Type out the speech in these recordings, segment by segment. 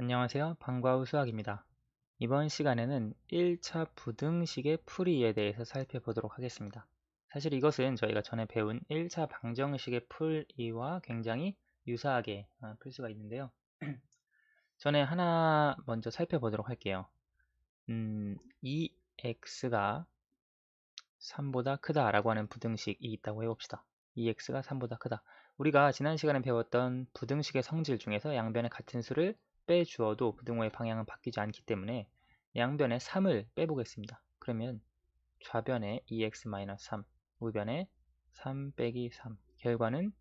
안녕하세요. 방과후 수학입니다. 이번 시간에는 1차 부등식의 풀이에 대해서 살펴보도록 하겠습니다. 사실 이것은 저희가 전에 배운 1차 방정식의 풀이와 굉장히 유사하게 풀 수가 있는데요. 전에 하나 먼저 살펴보도록 할게요. 2x가 3보다 크다라고 하는 부등식이 있다고 해봅시다. 2x가 3보다 크다. 우리가 지난 시간에 배웠던 부등식의 성질 중에서 양변에 같은 수를 빼주어도 부등호의 방향은 바뀌지 않기 때문에 양변에 3을 빼보겠습니다. 그러면 좌변에 2x-3, 우변에 3 빼기 3. 결과는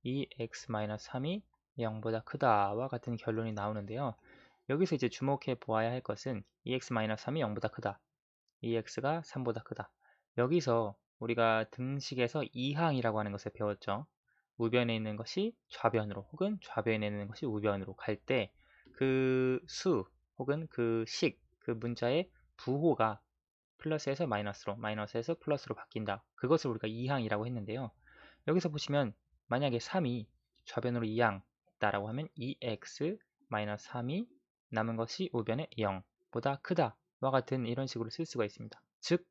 2x-3이 0보다 크다와 같은 결론이 나오는데요. 여기서 이제 주목해 보아야 할 것은 2x-3이 0보다 크다. 2x가 3보다 크다. 여기서 우리가 등식에서 이항이라고 하는 것을 배웠죠. 우변에 있는 것이 좌변으로 혹은 좌변에 있는 것이 우변으로 갈 때 그 수 혹은 그 식, 그 문자의 부호가 플러스에서 마이너스로, 마이너스에서 플러스로 바뀐다. 그것을 우리가 이항이라고 했는데요. 여기서 보시면 만약에 3이 좌변으로 이항했다라고 하면 2x-3이 남은 것이 우변에 0보다 크다와 같은 이런 식으로 쓸 수가 있습니다. 즉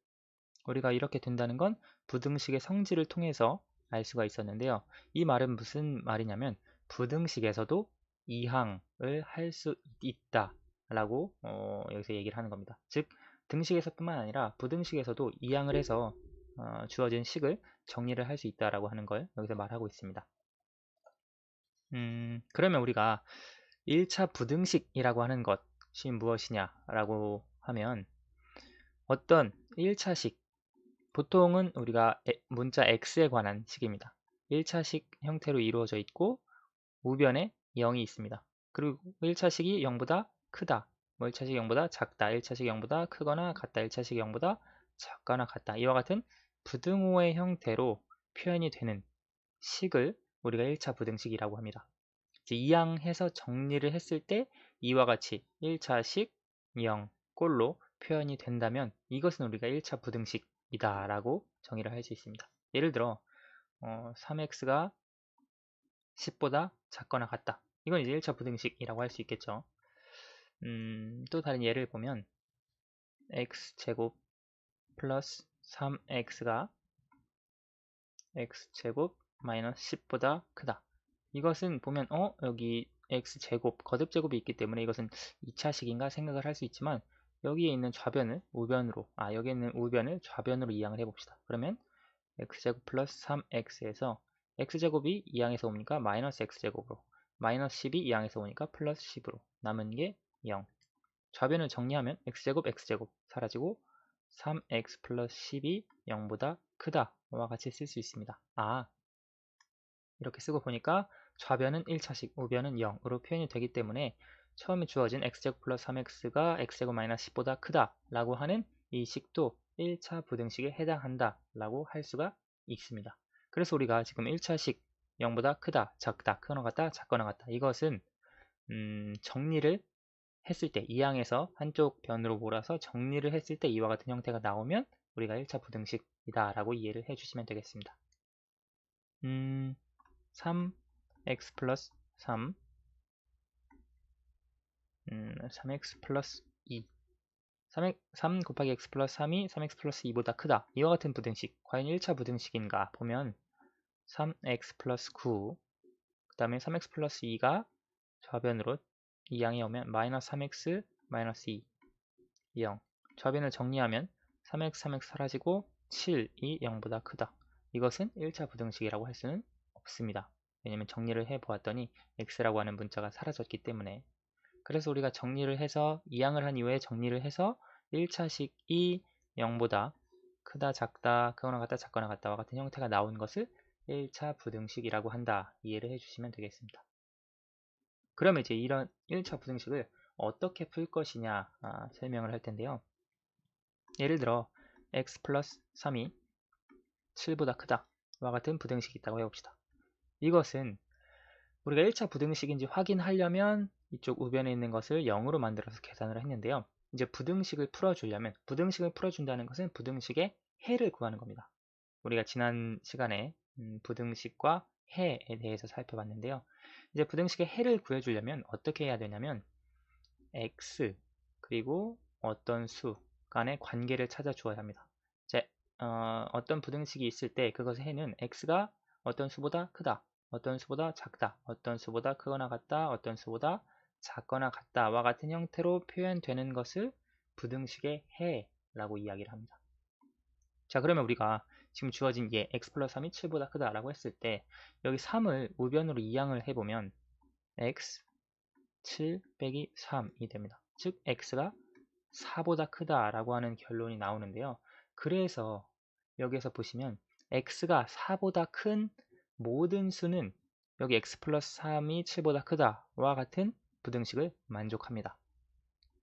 우리가 이렇게 된다는 건 부등식의 성질을 통해서 알 수가 있었는데요. 이 말은 무슨 말이냐면 부등식에서도 이항을 할 수 있다 라고 여기서 얘기를 하는 겁니다. 즉 등식에서뿐만 아니라 부등식에서도 이항을 해서 주어진 식을 정리를 할 수 있다라고 하는 걸 여기서 말하고 있습니다. 그러면 우리가 1차 부등식이라고 하는 것이 무엇이냐라고 하면 어떤 1차식, 보통은 우리가 문자 x에 관한 식입니다. 1차식 형태로 이루어져 있고 우변에 0이 있습니다. 그리고 1차식이 0보다 크다, 1차식이 0보다 작다, 1차식이 0보다 크거나 같다, 1차식이 0보다 작거나 같다. 이와 같은 부등호의 형태로 표현이 되는 식을 우리가 1차 부등식이라고 합니다. 이제 이항해서 정리를 했을 때 이와 같이 1차식 0 꼴로 표현이 된다면 이것은 우리가 1차 부등식이다 라고 정의를 할 수 있습니다. 예를 들어 3x가 10보다 작거나 같다. 이건 이제 1차 부등식이라고 할 수 있겠죠. 또 다른 예를 보면 x제곱 플러스 3x가 x제곱 마이너스 10보다 크다. 이것은 보면 여기 x제곱 거듭제곱이 있기 때문에 이것은 2차식인가 생각을 할 수 있지만 여기에 있는 좌변을 우변으로 여기 있는 우변을 좌변으로 이항을 해봅시다. 그러면 x제곱 플러스 3x에서 x제곱이 이항에서 오니까 마이너스 x제곱으로, 마이너스 10이 이항에서 오니까 플러스 10으로 남은 게 0. 좌변을 정리하면 x제곱 x제곱 사라지고 3x 플러스 10이 0보다 크다와 같이 쓸 수 있습니다. 이렇게 쓰고 보니까 좌변은 1차식, 우변은 0으로 표현이 되기 때문에 처음에 주어진 x제곱 플러스 3x가 x제곱 마이너스 10보다 크다 라고 하는 이 식도 1차 부등식에 해당한다 라고 할 수가 있습니다. 그래서 우리가 지금 1차식 0보다 크다, 작다, 크거나 같다, 작거나 같다 이것은 정리를 했을 때 이항에서 한쪽 변으로 몰아서 정리를 했을 때 이와 같은 형태가 나오면 우리가 1차 부등식이다 라고 이해를 해주시면 되겠습니다. 3x 플러스 3 3x 플러스 2 3 곱하기 x 플러스 3이 3x 플러스 2보다 크다. 이와 같은 부등식 과연 1차 부등식인가 보면 3x 플러스 9 그 다음에 3x 플러스 2가 좌변으로 이 양이 오면 마이너스 3x 마이너스 2 0 좌변을 정리하면 3x 3x 사라지고 7이 0보다 크다. 이것은 1차 부등식이라고 할 수는 없습니다. 왜냐면 정리를 해 보았더니 x라고 하는 문자가 사라졌기 때문에. 그래서 우리가 정리를 해서 이항을 한 이후에 정리를 해서 1차식이 0보다 크다, 작다, 크거나 같다, 작거나 같다와 같은 형태가 나온 것을 1차 부등식이라고 한다. 이해를 해주시면 되겠습니다. 그러면 이제 이런 1차 부등식을 어떻게 풀 것이냐 설명을 할 텐데요. 예를 들어 x 플러스 3이 7보다 크다 와 같은 부등식이 있다고 해봅시다. 이것은 우리가 1차 부등식인지 확인하려면 이쪽 우변에 있는 것을 0으로 만들어서 계산을 했는데요. 이제 부등식을 풀어준다는 것은 부등식의 해를 구하는 겁니다. 우리가 지난 시간에 부등식과 해에 대해서 살펴봤는데요. 이제 부등식의 해를 구해주려면 어떻게 해야 되냐면 x 그리고 어떤 수 간의 관계를 찾아 주어야 합니다. 자, 어떤 부등식이 있을 때 그것의 해는 x가 어떤 수보다 크다, 어떤 수보다 작다, 어떤 수보다 크거나 같다, 어떤 수보다 작거나 같다와 같은 형태로 표현되는 것을 부등식의 해라고 이야기를 합니다. 자, 그러면 우리가 지금 주어진 게 x 플러스 3이 7보다 크다라고 했을 때 여기 3을 우변으로 이항을 해보면 x 7 빼기 3이 됩니다. 즉 x가 4보다 크다라고 하는 결론이 나오는데요. 그래서 여기에서 보시면 x가 4보다 큰 모든 수는 여기 x 플러스 3이 7보다 크다와 같은 부등식을 만족합니다.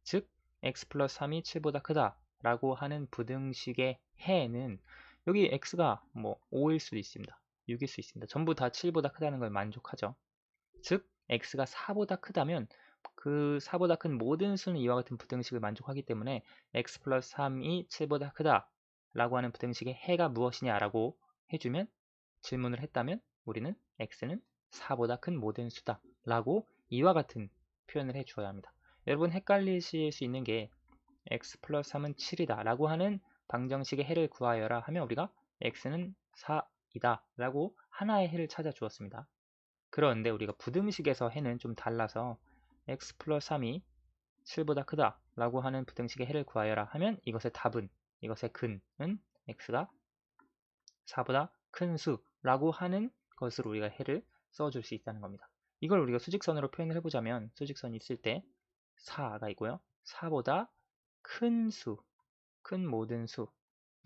즉 x 플러스 3이 7보다 크다 라고 하는 부등식의 해는 여기 x가 뭐 5일 수도 있습니다. 6일 수 있습니다. 전부 다 7보다 크다는 걸 만족하죠. 즉 x가 4보다 크다면 그 4보다 큰 모든 수는 이와 같은 부등식을 만족하기 때문에 x 플러스 3이 7보다 크다 라고 하는 부등식의 해가 무엇이냐 라고 해주면, 질문을 했다면 우리는 x는 4보다 큰 모든 수다 라고 이와 같은 표현을 해 주어야 합니다. 여러분 헷갈리실 수 있는 게 x 플러스 3은 7이다 라고 하는 방정식의 해를 구하여라 하면 우리가 x는 4이다 라고 하나의 해를 찾아 주었습니다. 그런데 우리가 부등식에서 해는 좀 달라서 x 플러스 3이 7보다 크다 라고 하는 부등식의 해를 구하여라 하면 이것의 답은, 이것의 근은 x가 4보다 큰 수라고 하는 것으로 우리가 해를 써줄 수 있다는 겁니다. 이걸 우리가 수직선으로 표현을 해보자면 수직선이 있을 때 4가 있고요. 4보다 큰 수, 큰 모든 수,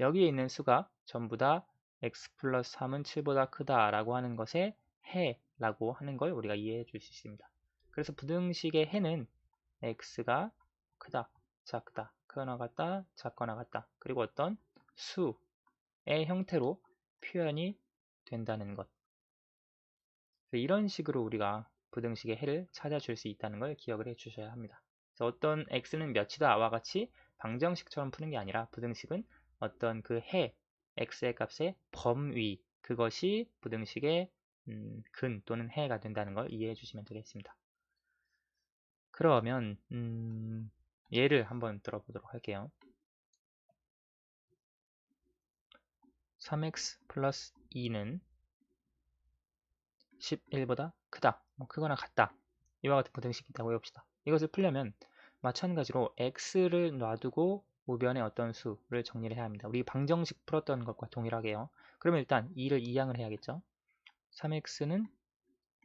여기에 있는 수가 전부 다 x 플러스 3은 7보다 크다 라고 하는 것의 해라고 하는 걸 우리가 이해해 줄 수 있습니다. 그래서 부등식의 해는 x가 크다, 작다, 크거나 같다, 작거나 같다, 그리고 어떤 수의 형태로 표현이 된다는 것. 이런 식으로 우리가 부등식의 해를 찾아줄 수 있다는 걸 기억을 해 주셔야 합니다. 그래서 어떤 x는 몇이다와 같이 방정식처럼 푸는 게 아니라 부등식은 어떤 그 해, x의 값의 범위, 그것이 부등식의 근 또는 해가 된다는 걸 이해해 주시면 되겠습니다. 그러면 예를 한번 들어보도록 할게요. 3x 플러스 2는 11보다 크다, 크거나 같다, 이와 같은 부등식이 있다고 해봅시다. 이것을 풀려면 마찬가지로 x를 놔두고 우변의 어떤 수를 정리를 해야 합니다. 우리 방정식 풀었던 것과 동일하게요. 그러면 일단 2를 이항을 해야겠죠. 3x는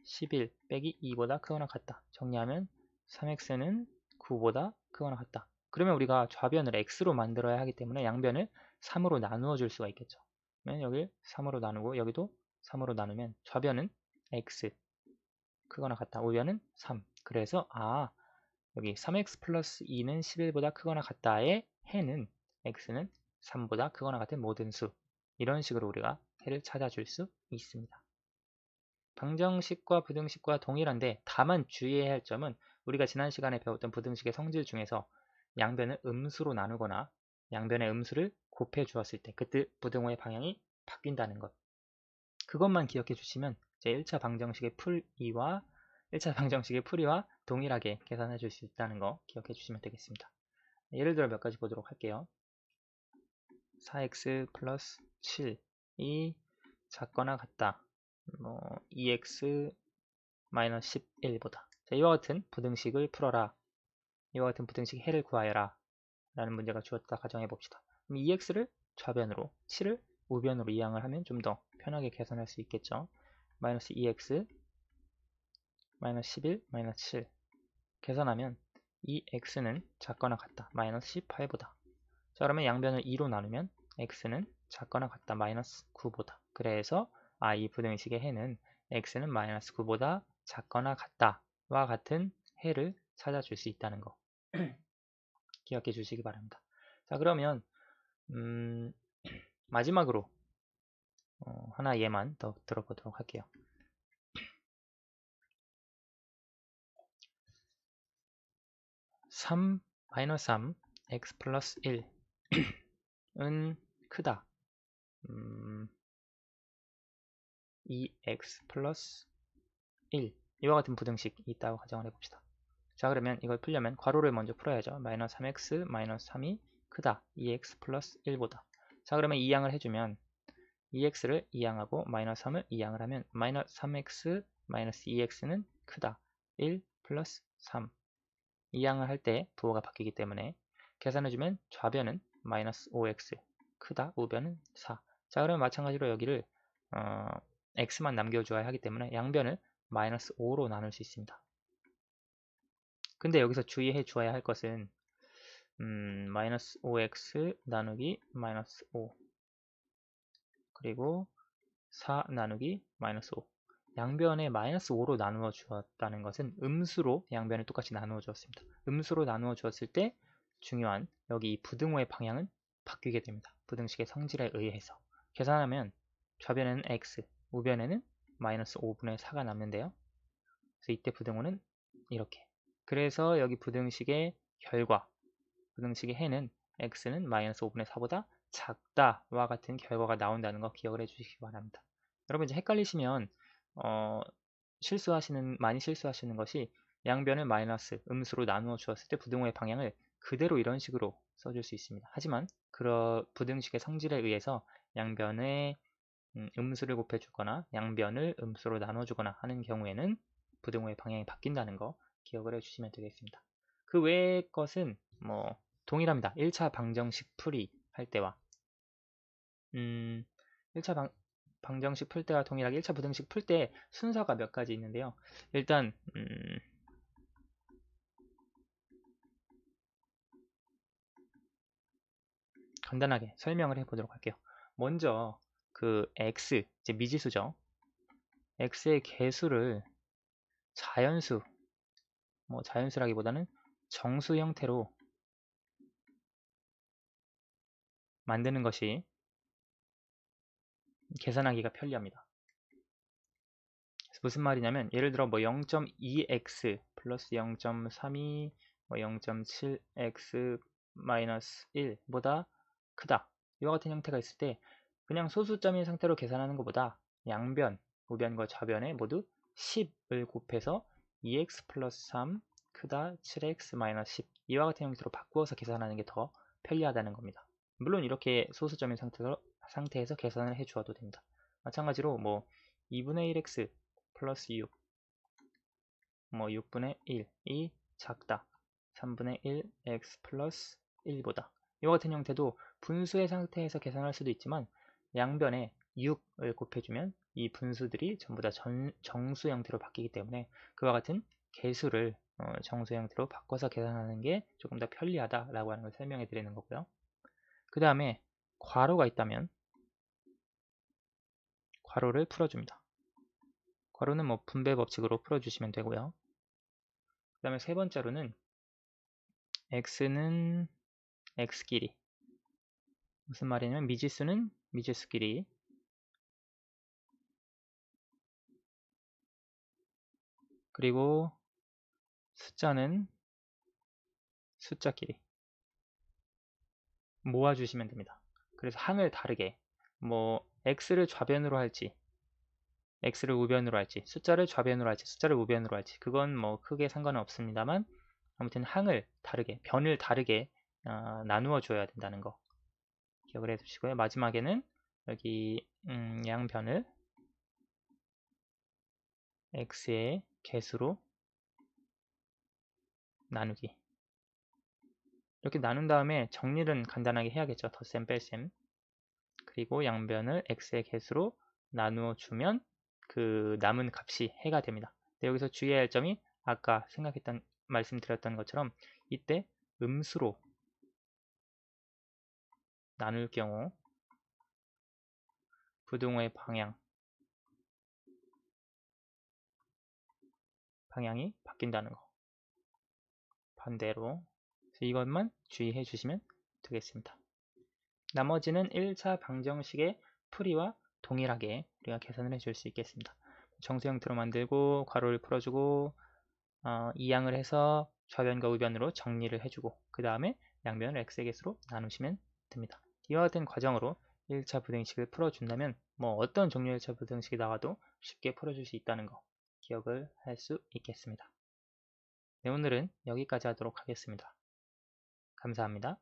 11 빼기 2보다 크거나 같다. 정리하면 3x는 9보다 크거나 같다. 그러면 우리가 좌변을 x로 만들어야 하기 때문에 양변을 3으로 나누어 줄 수가 있겠죠. 그러면 여기 3으로 나누고 여기도 3으로 나누면 좌변은 x 크거나 같다. 우변은 3. 그래서 여기 3x 플러스 2는 11보다 크거나 같다의 해는 x는 3보다 크거나 같은 모든 수. 이런 식으로 우리가 해를 찾아줄 수 있습니다. 방정식과 부등식과 동일한데 다만 주의해야 할 점은 우리가 지난 시간에 배웠던 부등식의 성질 중에서 양변을 음수로 나누거나 양변의 음수를 곱해 주었을 때 그때 부등호의 방향이 바뀐다는 것. 그것만 기억해 주시면 제 1차 방정식의 풀이와 1차 방정식의 풀이와 동일하게 계산해 줄 수 있다는 거 기억해 주시면 되겠습니다. 예를 들어 몇 가지 보도록 할게요. 4x 플러스 7이 작거나 같다. 2x 마이너스 11보다. 자, 이와 같은 부등식을 풀어라. 이와 같은 부등식 해를 구하여라. 라는 문제가 주어졌다 가정해 봅시다. 그럼 2x를 좌변으로, 7을 우변으로 이항을 하면 좀 더 편하게 계산할 수 있겠죠. 마이너스 2x 마이너스 11 마이너스 7 계산하면 2x는 작거나 같다. 마이너스 18보다. 자, 그러면 양변을 2로 나누면 x는 작거나 같다. 마이너스 9보다. 그래서 이 부등식의 해는 x는 마이너스 9보다 작거나 같다와 같은 해를 찾아줄 수 있다는 거 기억해 주시기 바랍니다. 자, 그러면 마지막으로 하나 예만 더 들어보도록 할게요. 3 마이너스 3 x 플러스 1은 크다. 2x 플러스 1 이와 같은 부등식이 있다고 가정을 해봅시다. 자, 그러면 이걸 풀려면 괄호를 먼저 풀어야죠. 마이너스 3x 마이너스 3이 크다. 2x 플러스 1보다. 자, 그러면 이항을 해주면 2x를 이항하고 마이너스 3을 이항을 하면 마이너스 3x 마이너스 2x는 크다. 1 플러스 3. 이항을 할 때 부호가 바뀌기 때문에 계산해주면 좌변은 마이너스 5x 크다. 우변은 4. 자, 그러면 마찬가지로 여기를 x만 남겨줘야 하기 때문에 양변을 마이너스 5로 나눌 수 있습니다. 근데 여기서 주의해 주어야 할 것은 마이너스 5x 나누기 마이너스 5 그리고 4 나누기 마이너스 5 양변에 마이너스 5로 나누어 주었다는 것은 음수로 양변을 똑같이 나누어 주었습니다. 음수로 나누어 주었을 때 중요한 여기 이 부등호의 방향은 바뀌게 됩니다. 부등식의 성질에 의해서 계산하면 좌변에는 x, 우변에는 마이너스 5분의 4가 남는데요. 그래서 이때 부등호는 이렇게. 그래서 여기 부등식의 결과, 부등식의 해는 x는 마이너스 5분의 4보다 작다와 같은 결과가 나온다는 거 기억을 해주시기 바랍니다. 여러분 이제 헷갈리시면 많이 실수하시는 것이 양변을 마이너스 음수로 나누어 주었을 때 부등호의 방향을 그대로 이런 식으로 써줄 수 있습니다. 하지만 부등식의 성질에 의해서 양변에 음수를 곱해주거나 양변을 음수로 나눠주거나 하는 경우에는 부등호의 방향이 바뀐다는 거 기억을 해주시면 되겠습니다. 그 외의 것은 뭐 동일합니다. 1차 방정식 풀이 할 때와 1차 방정식 풀 때와 동일하게 1차 부등식 풀 때 순서가 몇 가지 있는데요. 일단 간단하게 설명을 해보도록 할게요. 먼저 그 x, 이제 미지수죠. x의 개수를 자연수, 뭐 자연수라기보다는 정수 형태로 만드는 것이 계산하기가 편리합니다. 무슨 말이냐면 예를 들어 뭐 0.2x 플러스 0.32 뭐 0.7x 마이너스 1보다 크다. 이와 같은 형태가 있을 때 그냥 소수점인 상태로 계산하는 것보다 양변, 우변과 좌변에 모두 10을 곱해서 2x 플러스 3 크다 7x 마이너스 10 이와 같은 형태로 바꾸어서 계산하는 게 더 편리하다는 겁니다. 물론 이렇게 소수점인 상태에서 계산을 해 주어도 됩니다. 마찬가지로 뭐 2분의 1x 플러스 6, 뭐 6분의 1이 작다. 3분의 1 x 플러스 1보다. 이와 같은 형태도 분수의 상태에서 계산할 수도 있지만 양변에 6을 곱해주면 이 분수들이 전부 다 정수 형태로 바뀌기 때문에 그와 같은 개수를 정수 형태로 바꿔서 계산하는 게 조금 더 편리하다라고 하는 걸 설명해 드리는 거고요. 그 다음에 괄호가 있다면 괄호를 풀어줍니다. 괄호는 뭐 분배 법칙으로 풀어주시면 되고요. 그 다음에 세 번째로는 x는 x끼리 무슨 말이냐면 미지수는 미지수끼리 그리고 숫자는 숫자끼리 모아주시면 됩니다. 그래서 항을 다르게 뭐 x를 좌변으로 할지 x를 우변으로 할지 숫자를 좌변으로 할지 숫자를 우변으로 할지 그건 뭐 크게 상관은 없습니다만 아무튼 항을 다르게 변을 다르게 나누어 줘야 된다는 거 기억을 해 두시고요. 마지막에는 여기 양변을 x의 개수로 나누기 이렇게 나눈 다음에 정리는 간단하게 해야겠죠. 덧셈 뺄셈 그리고 양변을 x의 개수로 나누어 주면 그 남은 값이 해가 됩니다. 근데 여기서 주의해야 할 점이 아까 말씀드렸던 것처럼 이때 음수로 나눌 경우 부등호의 방향이 바뀐다는 거 반대로 이것만 주의해 주시면 되겠습니다. 나머지는 1차 방정식의 풀이와 동일하게 우리가 계산을 해줄 수 있겠습니다. 정수 형태로 만들고 괄호를 풀어주고 이항을 해서 좌변과 우변으로 정리를 해주고 그 다음에 양변을 x의 개수로 나누시면 됩니다. 이와 같은 과정으로 1차 부등식을 풀어준다면 뭐 어떤 종류의 1차 부등식이 나와도 쉽게 풀어줄 수 있다는 거 기억을 할 수 있겠습니다. 네, 오늘은 여기까지 하도록 하겠습니다. 감사합니다.